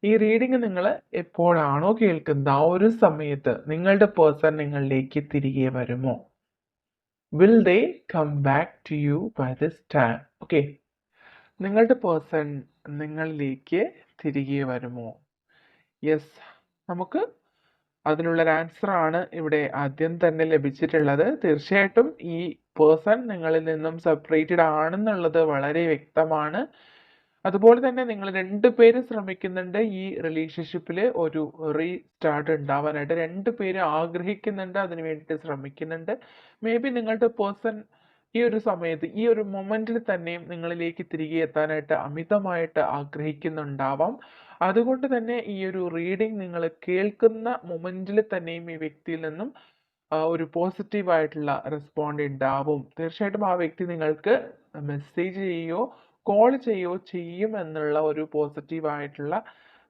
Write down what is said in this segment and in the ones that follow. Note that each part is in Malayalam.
ഈ റീഡിംഗ് നിങ്ങൾ എപ്പോഴാണോ കേൾക്കുന്നത് ആ ഒരു സമയത്ത് നിങ്ങളുടെ പേഴ്സൺ നിങ്ങളിലേക്ക് തിരികെ വരുമോ? Will they come back to you by this time? Okay, നിങ്ങളുടെ പേഴ്സൺ നിങ്ങളിലേക്ക് തിരികെ വരുമോ? യെസ്, നമുക്ക് അതിനുള്ളൊരു ആൻസർ ആണ് ഇവിടെ ആദ്യം തന്നെ ലഭിച്ചിട്ടുള്ളത്. തീർച്ചയായിട്ടും ഈ പേഴ്സൺ നിങ്ങളിൽ നിന്നും സെപ്പറേറ്റഡ് ആണെന്നുള്ളത് വളരെ വ്യക്തമാണ്. അതുപോലെ തന്നെ നിങ്ങൾ രണ്ടുപേരും ശ്രമിക്കുന്നുണ്ട് ഈ റിലേഷൻഷിപ്പിൽ ഒരു റീസ്റ്റാർട്ട് ഉണ്ടാവാനായിട്ട്. രണ്ടുപേരും ആഗ്രഹിക്കുന്നുണ്ട്, അതിന് വേണ്ടിയിട്ട് ശ്രമിക്കുന്നുണ്ട്. മേ ബി നിങ്ങളുടെ പേഴ്സൺ ഈ ഒരു സമയത്ത് ഈ ഒരു മൊമെന്റിൽ തന്നെയും നിങ്ങളിലേക്ക് തിരികെ എത്താനായിട്ട് അമിതമായിട്ട് ആഗ്രഹിക്കുന്നുണ്ടാവാം. അതുകൊണ്ട് തന്നെ ഈ ഒരു റീഡിംഗ് നിങ്ങൾ കേൾക്കുന്ന മൊമെന്റിൽ തന്നെയും ഈ വ്യക്തിയിൽ നിന്നും ഒരു പോസിറ്റീവ് ആയിട്ടുള്ള റെസ്പോണ്ട് ഉണ്ടാവും. തീർച്ചയായിട്ടും ആ വ്യക്തി നിങ്ങൾക്ക് മെസ്സേജ് ചെയ്യുകയോ കോൾ ചെയ്യുകയോ ചെയ്യും എന്നുള്ള ഒരു പോസിറ്റീവ് ആയിട്ടുള്ള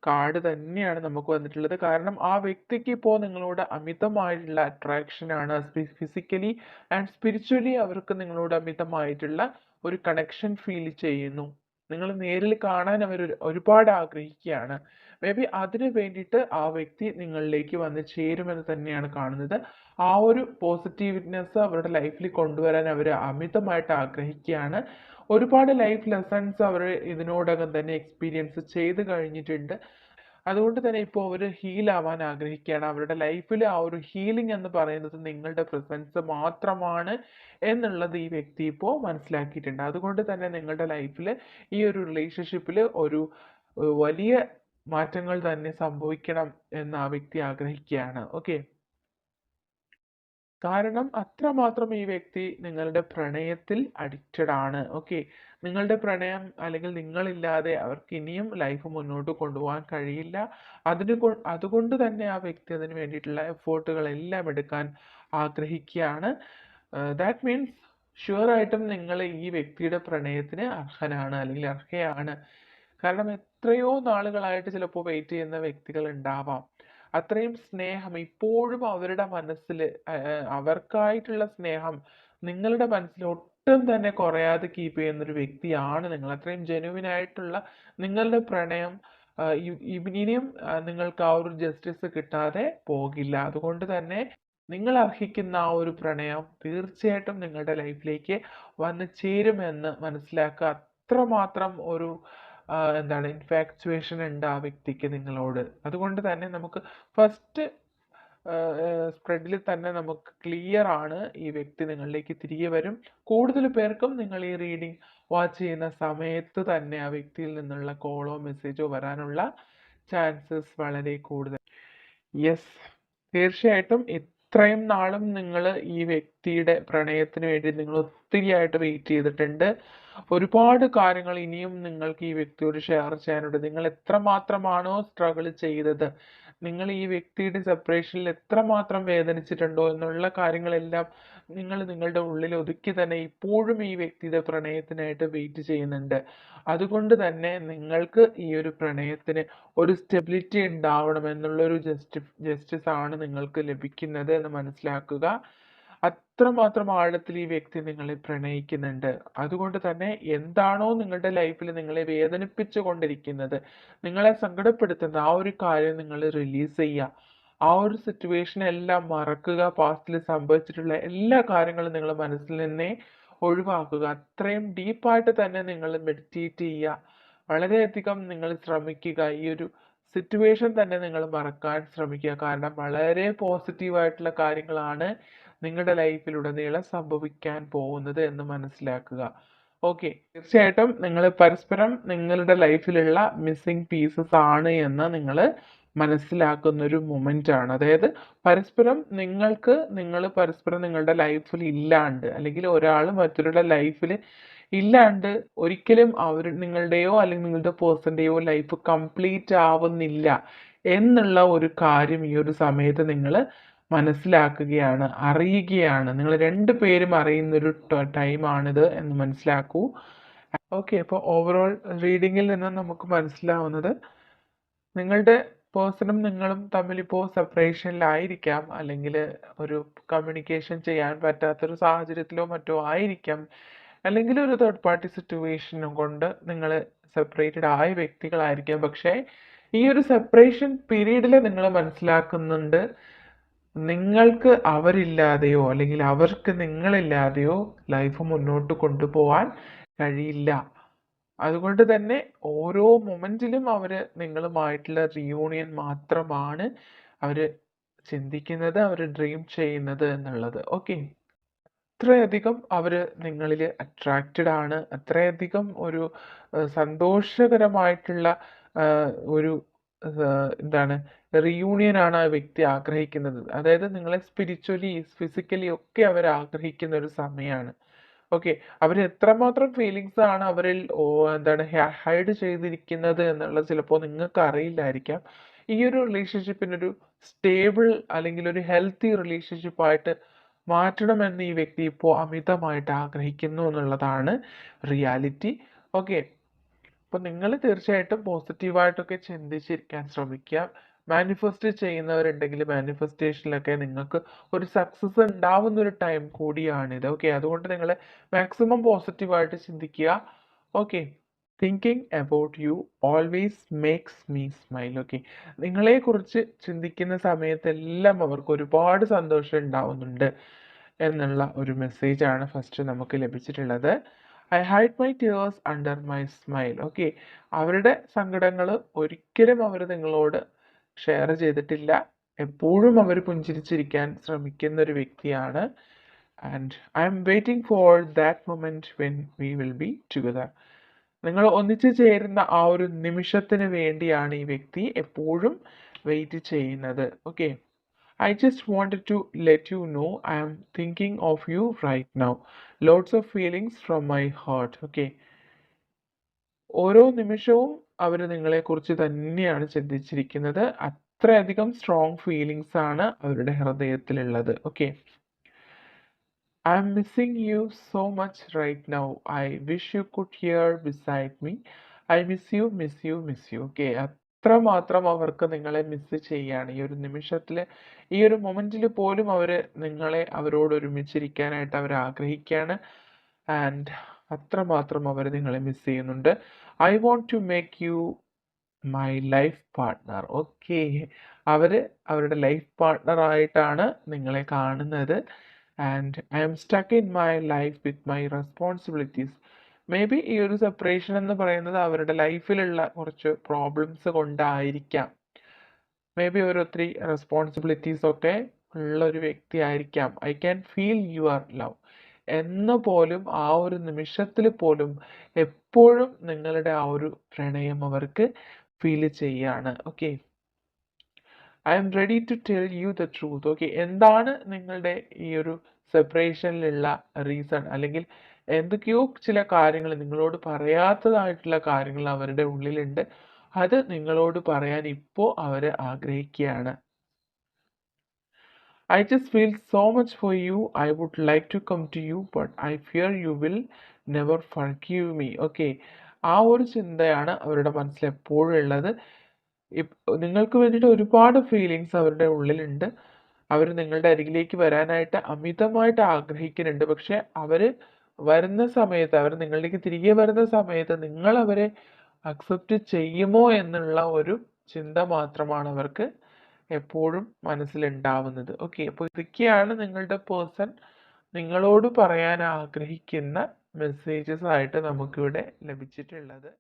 കാർഡ് തന്നെയാണ് നമുക്ക് വന്നിട്ടുള്ളത്. കാരണം ആ വ്യക്തിക്ക് ഇപ്പോൾ നിങ്ങളോട് അമിതമായിട്ടുള്ള അട്രാക്ഷൻ ആണ്. ഫിസിക്കലി ആൻഡ് സ്പിരിച്വലി അവർക്ക് നിങ്ങളോട് അമിതമായിട്ടുള്ള ഒരു കണക്ഷൻ ഫീൽ ചെയ്യുന്നു. നിങ്ങൾ നേരിൽ കാണാൻ അവർ ഒരുപാട് ആഗ്രഹിക്കുകയാണ്. മേ ബി അതിന് വേണ്ടിയിട്ട് ആ വ്യക്തി നിങ്ങളിലേക്ക് വന്ന് ചേരുമെന്ന് തന്നെയാണ് കാണുന്നത്. ആ ഒരു പോസിറ്റീവ്നെസ് അവരുടെ ലൈഫിൽ കൊണ്ടുവരാൻ അവർ അമിതമായിട്ട് ആഗ്രഹിക്കുകയാണ്. ഒരുപാട് ലൈഫ് ലെസൺസ് അവർ ഇതിനോടകം തന്നെ എക്സ്പീരിയൻസ് ചെയ്ത് കഴിഞ്ഞിട്ടുണ്ട്. അതുകൊണ്ട് തന്നെ ഇപ്പോൾ അവർ ഹീൽ ആവാൻ ആഗ്രഹിക്കുകയാണ്. അവരുടെ ലൈഫിൽ ആ ഒരു ഹീലിംഗ് എന്ന് പറയുന്നത് നിങ്ങളുടെ പ്രസൻസ് മാത്രമാണ് എന്നുള്ളത് ഈ വ്യക്തി ഇപ്പോൾ മനസ്സിലാക്കിയിട്ടുണ്ട്. അതുകൊണ്ട് തന്നെ നിങ്ങളുടെ ലൈഫിൽ ഈ ഒരു റിലേഷൻഷിപ്പിൽ ഒരു വലിയ മാറ്റങ്ങൾ തന്നെ സംഭവിക്കണം എന്ന് ആ വ്യക്തി ആഗ്രഹിക്കുകയാണ്. ഓക്കെ, കാരണം അത്രമാത്രം ഈ വ്യക്തി നിങ്ങളുടെ പ്രണയത്തിൽ അഡിക്റ്റഡ് ആണ്. ഓക്കെ, നിങ്ങളുടെ പ്രണയം അല്ലെങ്കിൽ നിങ്ങളില്ലാതെ അവർക്ക് ഇനിയും ലൈഫ് മുന്നോട്ട് കൊണ്ടുപോകാൻ കഴിയില്ല. അതുകൊണ്ട് തന്നെ ആ വ്യക്തി അതിന് വേണ്ടിയിട്ടുള്ള എഫേർട്ടുകളെല്ലാം എടുക്കാൻ ആഗ്രഹിക്കുകയാണ്. ദാറ്റ് മീൻസ് ഷുവറായിട്ടും നിങ്ങൾ ഈ വ്യക്തിയുടെ പ്രണയത്തിന് അർഹനാണ് അല്ലെങ്കിൽ അർഹയാണ്. കാരണം എത്രയോ നാളുകളായിട്ട് ചിലപ്പോൾ വെയിറ്റ് ചെയ്യുന്ന വ്യക്തികൾ ഉണ്ടാവാം. അത്രയും സ്നേഹം ഇപ്പോഴും അവരുടെ മനസ്സിൽ, അവർക്കായിട്ടുള്ള സ്നേഹം നിങ്ങളുടെ മനസ്സിൽ ഒട്ടും തന്നെ കുറയാതെ കീപ്പ് ചെയ്യുന്നൊരു വ്യക്തിയാണ് നിങ്ങൾ. അത്രയും ജെനുവിൻ ആയിട്ടുള്ള നിങ്ങളുടെ പ്രണയം ഇനിയും നിങ്ങൾക്ക് ആ ഒരു ജസ്റ്റിസ് കിട്ടാതെ പോകില്ല. അതുകൊണ്ട് തന്നെ നിങ്ങൾ അർഹിക്കുന്ന ആ ഒരു പ്രണയം തീർച്ചയായിട്ടും നിങ്ങളുടെ ലൈഫിലേക്ക് വന്നു ചേരുമെന്ന് മനസ്സിലാക്കുക. അത്രമാത്രം ഒരു എന്താണ് ഇൻഫാക്ച്വേഷൻ ഉണ്ട് ആ വ്യക്തിക്ക് നിങ്ങളോട്. അതുകൊണ്ട് തന്നെ നമുക്ക് ഫസ്റ്റ് സ്പ്രെഡിൽ തന്നെ നമുക്ക് ക്ലിയർ ആണ് ഈ വ്യക്തി നിങ്ങളിലേക്ക് തിരികെ വരും. കൂടുതൽ പേർക്കും നിങ്ങൾ ഈ റീഡിംഗ് വാച്ച് ചെയ്യുന്ന സമയത്ത് തന്നെ ആ വ്യക്തിയിൽ നിന്നുള്ള കോളോ മെസ്സേജോ വരാനുള്ള ചാൻസസ് വളരെ കൂടുതൽ. യെസ്, തീർച്ചയായിട്ടും ഇത്രയും നാളും നിങ്ങൾ ഈ വ്യക്തിയുടെ പ്രണയത്തിന് വേണ്ടി നിങ്ങൾ ഒത്തിരിയായിട്ട് വെയിറ്റ് ചെയ്തിട്ടുണ്ട്. ഒരുപാട് കാര്യങ്ങൾ ഇനിയും നിങ്ങൾക്ക് ഈ വ്യക്തിയോട് ഷെയർ ചെയ്യാനുണ്ട്. നിങ്ങൾ എത്രമാത്രമാണോ സ്ട്രഗിൾ ചെയ്തത്, നിങ്ങൾ ഈ വ്യക്തിയുടെ സെപ്പറേഷനിൽ എത്രമാത്രം വേദനിച്ചിട്ടുണ്ടോ എന്നുള്ള കാര്യങ്ങളെല്ലാം നിങ്ങൾ നിങ്ങളുടെ ഉള്ളിൽ ഒതുക്കി തന്നെ ഇപ്പോഴും ഈ വ്യക്തിയുടെ പ്രണയത്തിനായിട്ട് വെയിറ്റ് ചെയ്യുന്നുണ്ട്. അതുകൊണ്ട് തന്നെ നിങ്ങൾക്ക് ഈ ഒരു പ്രണയത്തിന് ഒരു സ്റ്റെബിലിറ്റി ഉണ്ടാവണം എന്നുള്ളൊരു ജസ്റ്റിസ് ആണ് നിങ്ങൾക്ക് ലഭിക്കുന്നത് എന്ന് മനസ്സിലാക്കുക. അത്രമാത്രം ആഴത്തിൽ ഈ വ്യക്തി നിങ്ങളെ പ്രണയിക്കുന്നുണ്ട്. അതുകൊണ്ട് തന്നെ എന്താണോ നിങ്ങളുടെ ലൈഫിൽ നിങ്ങളെ വേദനിപ്പിച്ചു കൊണ്ടിരിക്കുന്നത്, നിങ്ങളെ സങ്കടപ്പെടുത്തുന്ന ആ ഒരു കാര്യം നിങ്ങൾ റിലീസ് ചെയ്യുക. ആ ഒരു സിറ്റുവേഷൻ എല്ലാം മറക്കുക. പാസ്റ്റിൽ സംഭവിച്ചിട്ടുള്ള എല്ലാ കാര്യങ്ങളും നിങ്ങൾ മനസ്സിൽ നിന്നേ ഒഴിവാക്കുക. അത്രയും ഡീപ്പായിട്ട് തന്നെ നിങ്ങൾ മെഡിറ്റേറ്റ് ചെയ്യുക. വളരെയധികം നിങ്ങൾ ശ്രമിക്കുക. ഈ ഒരു സിറ്റുവേഷൻ തന്നെ നിങ്ങൾ മറക്കാൻ ശ്രമിക്കുക. കാരണം വളരെ പോസിറ്റീവായിട്ടുള്ള കാര്യങ്ങളാണ് നിങ്ങളുടെ ലൈഫിലുടനീളം സംഭവിക്കാൻ പോകുന്നത് എന്ന് മനസ്സിലാക്കുക. ഓക്കെ, തീർച്ചയായിട്ടും നിങ്ങൾ പരസ്പരം നിങ്ങളുടെ ലൈഫിലുള്ള മിസ്സിംഗ് പീസസ് ആണ് എന്ന് നിങ്ങൾ മനസ്സിലാക്കുന്ന ഒരു മൊമെന്റ് ആണ്. അതായത് പരസ്പരം നിങ്ങൾ പരസ്പരം നിങ്ങളുടെ ലൈഫിൽ ഇല്ലാണ്ട്, അല്ലെങ്കിൽ ഒരാൾ മറ്റൊരാളുടെ ലൈഫിൽ ഇല്ലാണ്ട് ഒരിക്കലും നിങ്ങളുടെയോ അല്ലെങ്കിൽ നിങ്ങളുടെ പേഴ്സൻ്റെയോ ലൈഫ് കംപ്ലീറ്റ് ആവുന്നില്ല എന്നുള്ള ഒരു കാര്യം ഈ ഒരു സമയത്ത് നിങ്ങൾ മനസ്സിലാക്കുകയാണ്, അറിയുകയാണ്. നിങ്ങൾ രണ്ടുപേരും അറിയുന്നൊരു ടൈമാണിത് എന്ന് മനസ്സിലാക്കൂ. ഓക്കെ, അപ്പോൾ ഓവറോൾ റീഡിങ്ങിൽ നിന്ന് നമുക്ക് മനസ്സിലാവുന്നത് നിങ്ങളുടെ പേഴ്സണും നിങ്ങളും തമ്മിൽ ഇപ്പോൾ സെപ്പറേഷനിലായിരിക്കാം, അല്ലെങ്കിൽ ഒരു കമ്മ്യൂണിക്കേഷൻ ചെയ്യാൻ പറ്റാത്തൊരു സാഹചര്യത്തിലോ മറ്റോ ആയിരിക്കാം, അല്ലെങ്കിൽ ഒരു തേർഡ് പാർട്ടി സിറ്റുവേഷനും കൊണ്ട് നിങ്ങൾ സെപ്പറേറ്റഡ് ആയ വ്യക്തികളായിരിക്കാം. പക്ഷേ ഈ ഒരു സെപ്പറേഷൻ പീരീഡിൽ നിങ്ങൾ മനസ്സിലാക്കുന്നുണ്ട് നിങ്ങൾക്ക് അവരില്ലാതെയോ അല്ലെങ്കിൽ അവർക്ക് നിങ്ങളില്ലാതെയോ ലൈഫ് മുന്നോട്ട് കൊണ്ടുപോകാൻ കഴിയില്ല. അതുകൊണ്ട് തന്നെ ഓരോ മൊമെന്റിലും അവര് നിങ്ങളുമായിട്ടുള്ള റിയൂണിയൻ മാത്രമാണ് അവര് ചിന്തിക്കുന്നത്, അവര് ഡ്രീം ചെയ്യുന്നത് എന്നുള്ളത്. ഓക്കെ, അത്രയധികം അവര് നിങ്ങളിൽ അട്രാക്റ്റഡ് ആണ്, അത്രയധികം ഒരു സന്തോഷകരമായിട്ടുള്ള ഒരു എന്താണ് റിയൂണിയൻ ആണ് ആ വ്യക്തി ആഗ്രഹിക്കുന്നത്. അതായത് നിങ്ങളെ സ്പിരിച്വലി ഫിസിക്കലി ഒക്കെ അവർ ആഗ്രഹിക്കുന്ന ഒരു സമയമാണ്. ഓക്കെ, അവർ എത്രമാത്രം ഫീലിങ്സ് ആണ് അവരിൽ എന്താണ് ഹൈഡ് ചെയ്തിരിക്കുന്നത് എന്നുള്ളത് ചിലപ്പോൾ നിങ്ങൾക്ക് അറിയില്ലായിരിക്കാം. ഈ ഒരു റിലേഷൻഷിപ്പിനൊരു സ്റ്റേബിൾ അല്ലെങ്കിൽ ഒരു ഹെൽത്തി റിലേഷൻഷിപ്പായിട്ട് മാറ്റണമെന്ന് ഈ വ്യക്തി ഇപ്പോൾ അമിതമായിട്ട് ആഗ്രഹിക്കുന്നു എന്നുള്ളതാണ് റിയാലിറ്റി. ഓക്കെ, അപ്പോൾ നിങ്ങൾ തീർച്ചയായിട്ടും പോസിറ്റീവായിട്ടൊക്കെ ചിന്തിച്ചിരിക്കാൻ ശ്രമിക്കുക. മാനിഫെസ്റ്റ് ചെയ്യുന്നവരുണ്ടെങ്കിൽ മാനിഫെസ്റ്റേഷനിലൊക്കെ നിങ്ങൾക്ക് ഒരു സക്സസ് ഉണ്ടാവുന്ന ഒരു ടൈം കൂടിയാണിത്. ഓക്കെ, അതുകൊണ്ട് നിങ്ങൾ മാക്സിമം പോസിറ്റീവായിട്ട് ചിന്തിക്കുക. Okay, thinking about you always makes me smile. Okay, നിങ്ങളെക്കുറിച്ച് ചിന്തിക്കുന്ന സമയത്തെല്ലാം അവർക്ക് ഒരുപാട് സന്തോഷം ഉണ്ടാവുന്നുണ്ട് എന്നുള്ള ഒരു മെസ്സേജാണ് ഫസ്റ്റ് നമുക്ക് ലഭിച്ചിട്ടുള്ളത്. I hide my tears under my smile. Okay, അവരുടെ സങ്കടങ്ങൾ ഒരിക്കലും അവർ നിങ്ങളോട് ഷെയർ ചെയ്തിട്ടില്ല. എപ്പോഴും അവർ പുഞ്ചിരിച്ചിരിക്കാൻ ശ്രമിക്കുന്ന ഒരു വ്യക്തിയാണ്. And I M waiting for that moment when we will be together. നിങ്ങൾ ഒന്നിച്ചു ചേരുന്ന ആ ഒരു നിമിഷത്തിന് വേണ്ടിയാണ് ഈ വ്യക്തി എപ്പോഴും വെയിറ്റ് ചെയ്യുന്നത്. Okay, I just wanted to let you know I am thinking of you right now. Lots of feelings from my heart. Okay. ഓരോ നിമിഷവും അവർ നിങ്ങളെക്കുറിച്ച് തന്നെയാണ് ചിന്തിച്ചിരിക്കുന്നത്. അത്രയധികം സ്ട്രോങ് ഫീലിങ്സ് ആണ് അവരുടെ ഹൃദയത്തിലുള്ളത്. Okay, I am missing you so much right now. I wish you could here beside me. I miss you miss you miss you. Okay, അത്രമാത്രം അവർക്ക് നിങ്ങളെ മിസ് ചെയ്യാണ് ഈ ഒരു നിമിഷത്തിൽ, ഈ ഒരു മൊമെന്റിൽ പോലും അവർ നിങ്ങളെ അവരോട് ഒരുമിച്ചിരിക്കാനായിട്ട് അവർ ആഗ്രഹിക്കുകയാണ്. ആൻഡ് അത്രമാത്രം അവർ നിങ്ങളെ മിസ് ചെയ്യുന്നുണ്ട്. I want to make you my life partner. Okay, അവർ അവരുടെ ലൈഫ് പാർട്ട്ണർ ആയിട്ടാണ് നിങ്ങളെ കാണുന്നത്. And I am stuck in my life with my responsibilities. May be ഈ ഒരു സെപ്പറേഷൻ എന്ന് പറയുന്നത് അവരുടെ ലൈഫിലുള്ള കുറച്ച് പ്രോബ്ലംസ് കൊണ്ടായിരിക്കാം. മേ ബി ഒരു ഒത്തിരി റെസ്പോൺസിബിലിറ്റീസ് ഒക്കെ ഉള്ള ഒരു വ്യക്തി ആയിരിക്കാം. I can feel your love എന്ന് പോലും ആ ഒരു നിമിഷത്തിൽ പോലും എപ്പോഴും നിങ്ങളുടെ ആ ഒരു പ്രണയം അവർക്ക് ഫീൽ ചെയ്യാണ്. Okay, I M ready to tell you the truth. Okay, എന്താണ് നിങ്ങളുടെ ഈ ഒരു സെപ്പറേഷനിലുള്ള റീസൺ, അല്ലെങ്കിൽ എന്തൊക്കെയോ ചില കാര്യങ്ങൾ നിങ്ങളോട് പറയാത്തതായിട്ടുള്ള കാര്യങ്ങൾ അവരുടെ ഉള്ളിലുണ്ട്. അത് നിങ്ങളോട് പറയാൻ ഇപ്പോൾ അവർ ആഗ്രഹിക്കുകയാണ്. I just feel so much for you. I would like to come to you but I fear you will never forgive me. Okay, ആ ഒരു ചിന്തയാണ് അവരുടെ മനസ്സിൽ എപ്പോഴും ഉള്ളത്. നിങ്ങൾക്ക് വേണ്ടിയിട്ട് ഒരുപാട് ഫീലിങ്സ് അവരുടെ ഉള്ളിലുണ്ട്. അവർ നിങ്ങളുടെ അരികിലേക്ക് വരാനായിട്ട് അമിതമായിട്ട് ആഗ്രഹിക്കുന്നുണ്ട്. പക്ഷെ അവർ വരുന്ന സമയത്ത്, അവർ നിങ്ങളിലേക്ക് തിരികെ വരുന്ന സമയത്ത് നിങ്ങൾ അവരെ അക്സെപ്റ്റ് ചെയ്യുമോ എന്നുള്ള ഒരു ചിന്ത മാത്രമാണ് അവർക്ക് എപ്പോഴും മനസ്സിലുണ്ടാവുന്നത്. ഓക്കെ, അപ്പോൾ ഇതൊക്കെയാണ് നിങ്ങളുടെ പേഴ്സൺ നിങ്ങളോട് പറയാൻ ആഗ്രഹിക്കുന്ന മെസ്സേജസ് ആയിട്ട് നമുക്കിവിടെ ലഭിച്ചിട്ടുള്ളത്.